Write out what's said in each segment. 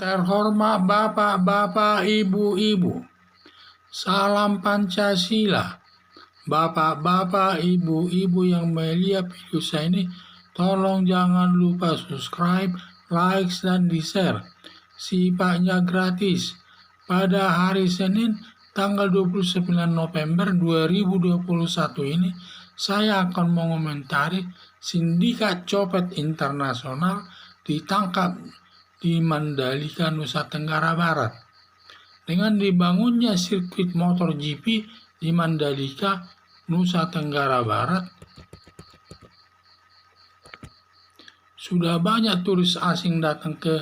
Terhormat Bapak-Bapak, Ibu-Ibu, salam Pancasila. Bapak-bapak, Ibu-Ibu yang melihat video saya ini, tolong jangan lupa subscribe, like, dan di-share. Sifatnya gratis. Pada hari Senin, tanggal 29 November 2021 ini, saya akan mengomentari sindikat copet internasional ditangkap di Mandalika, Nusa Tenggara Barat. Dengan dibangunnya sirkuit motor GP di Mandalika, Nusa Tenggara Barat, sudah banyak turis asing datang ke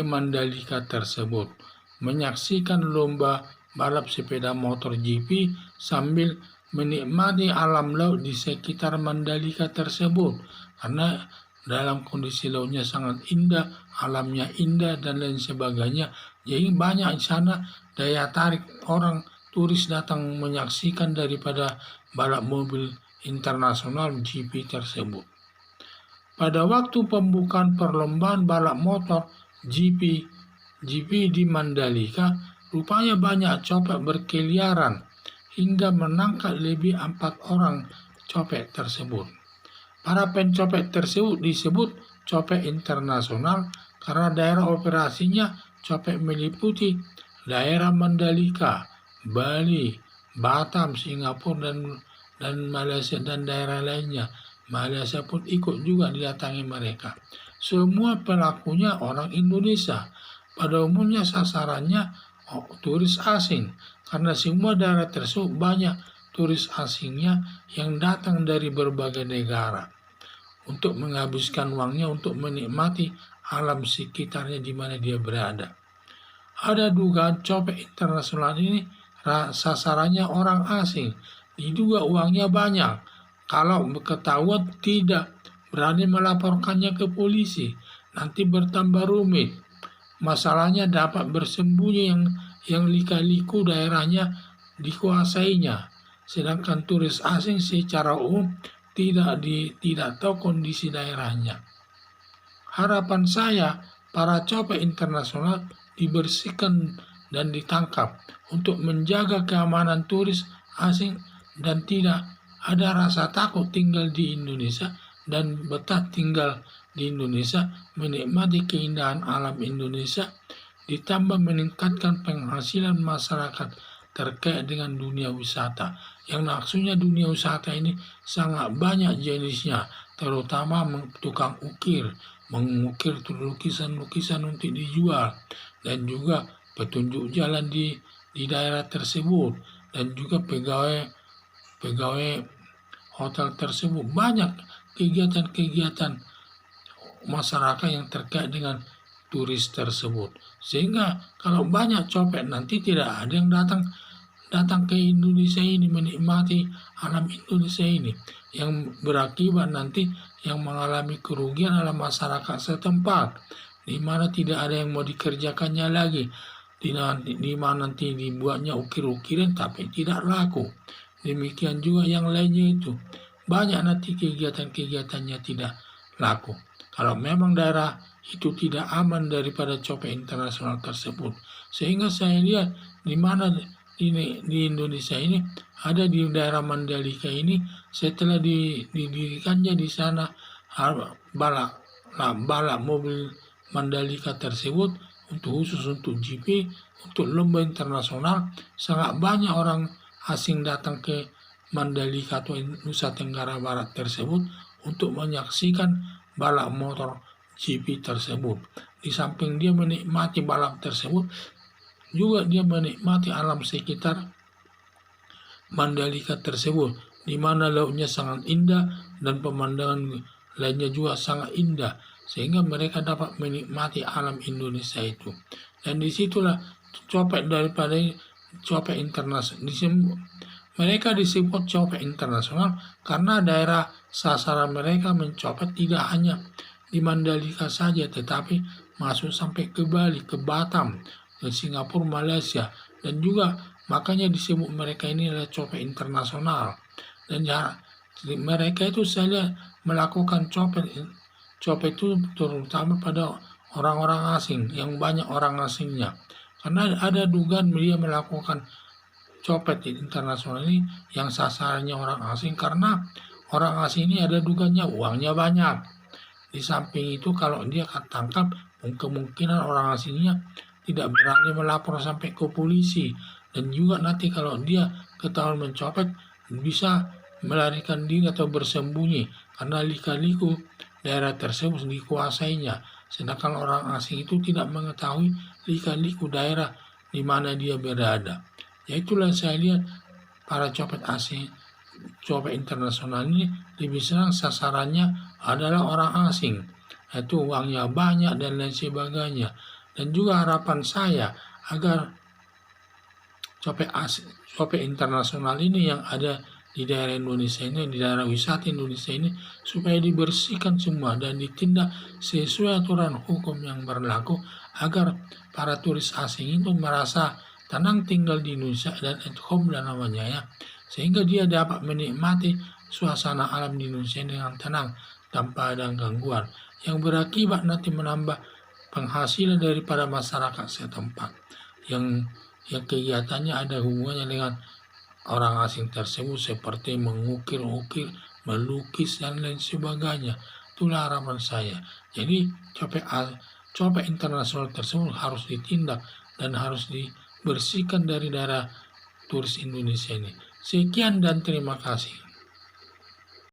Mandalika tersebut, menyaksikan lomba balap sepeda motor GP sambil menikmati alam laut di sekitar Mandalika tersebut, karena dalam kondisi lautnya sangat indah, alamnya indah, dan lain sebagainya. Jadi banyak di sana daya tarik orang turis datang menyaksikan daripada balap mobil internasional GP tersebut. Pada waktu pembukaan perlombaan balap motor GP di Mandalika, rupanya banyak copet berkeliaran hingga menangkap lebih 4 orang copet tersebut. Para pencopet tersebut disebut copet internasional karena daerah operasinya copet meliputi daerah Mandalika, Bali, Batam, Singapura, dan Malaysia, dan daerah lainnya. Malaysia pun ikut juga didatangi mereka. Semua pelakunya orang Indonesia. Pada umumnya sasarannya turis asing, karena semua daerah tersebut banyak turis asingnya yang datang dari berbagai negara untuk menghabiskan uangnya untuk menikmati alam sekitarnya di mana dia berada. Ada dugaan copet internasional ini sasarannya orang asing, diduga uangnya banyak. Kalau ketahuan tidak berani melaporkannya ke polisi, nanti bertambah rumit. Masalahnya dapat bersembunyi yang lika-liku daerahnya dikuasainya, sedangkan turis asing secara umum tidak tahu kondisi daerahnya. Harapan saya, para copet internasional dibersihkan dan ditangkap untuk menjaga keamanan turis asing dan tidak ada rasa takut tinggal di Indonesia dan betah tinggal di Indonesia, menikmati keindahan alam Indonesia, ditambah meningkatkan penghasilan masyarakat terkait dengan dunia wisata. Yang maksudnya dunia wisata ini sangat banyak jenisnya, terutama tukang ukir, mengukir lukisan-lukisan untuk dijual, dan juga petunjuk jalan di daerah tersebut, dan juga pegawai hotel tersebut. Banyak kegiatan-kegiatan masyarakat yang terkait dengan turis tersebut, sehingga kalau banyak copet nanti tidak ada yang datang ke Indonesia ini menikmati alam Indonesia ini, yang berakibat nanti yang mengalami kerugian adalah masyarakat setempat, di mana tidak ada yang mau dikerjakannya lagi, di mana nanti dibuatnya ukir-ukiran tapi tidak laku. Demikian juga yang lainnya itu, banyak nanti kegiatan-kegiatannya tidak laku. Kalau memang daerah itu tidak aman daripada copet internasional tersebut, sehingga saya lihat di mana di Indonesia ini ada di daerah Mandalika ini, setelah didirikannya di sana balap mobil Mandalika tersebut khusus untuk GP, untuk lomba internasional, sangat banyak orang asing datang ke Mandalika atau Nusa Tenggara Barat tersebut untuk menyaksikan balap motor GP tersebut. Di samping dia menikmati balap tersebut, juga dia menikmati alam sekitar Mandalika tersebut, di mana lautnya sangat indah dan pemandangan lainnya juga sangat indah, sehingga mereka dapat menikmati alam Indonesia itu. Dan disitulah copet daripada copet internasional. Mereka disebut copet internasional karena daerah sasaran mereka mencopet tidak hanya di Mandalika saja, tetapi masuk sampai ke Bali, ke Batam, ke Singapura, Malaysia, dan juga makanya disebut mereka ini adalah copet internasional. Dan ya, mereka itu saya lihat melakukan copet itu terutama pada orang-orang asing, yang banyak orang asingnya. Karena ada dugaan dia melakukan copet internasional ini yang sasarannya orang asing, karena orang asing ini ada dugaannya uangnya banyak. Di samping itu kalau dia ketangkap, kemungkinan orang asingnya tidak berani melapor sampai ke polisi. Dan juga nanti kalau dia ketahuan mencopet, bisa melarikan diri atau bersembunyi, karena lika-liku daerah tersebut dikuasainya. Sedangkan orang asing itu tidak mengetahui lika-liku daerah di mana dia berada. Ya itulah saya lihat para copet asing, copet internasional ini lebih senang sasarannya adalah orang asing. Itu uangnya banyak dan lain sebagainya. Dan juga harapan saya agar copet internasional ini yang ada di daerah Indonesia ini, di daerah wisata Indonesia ini, supaya dibersihkan semua dan ditindak sesuai aturan hukum yang berlaku, agar para turis asing itu merasa tenang tinggal di Indonesia dan at home dan namanya ya, sehingga dia dapat menikmati suasana alam di Indonesia dengan tenang tanpa ada gangguan yang berakibat nanti menambah penghasilan daripada masyarakat setempat yang kegiatannya ada hubungannya dengan orang asing tersebut, seperti mengukir-ukir, melukis dan lain sebagainya. Itulah harapan saya. Jadi copet internasional tersebut harus ditindak dan harus dibersihkan dari daerah turis Indonesia ini. Sekian dan terima kasih.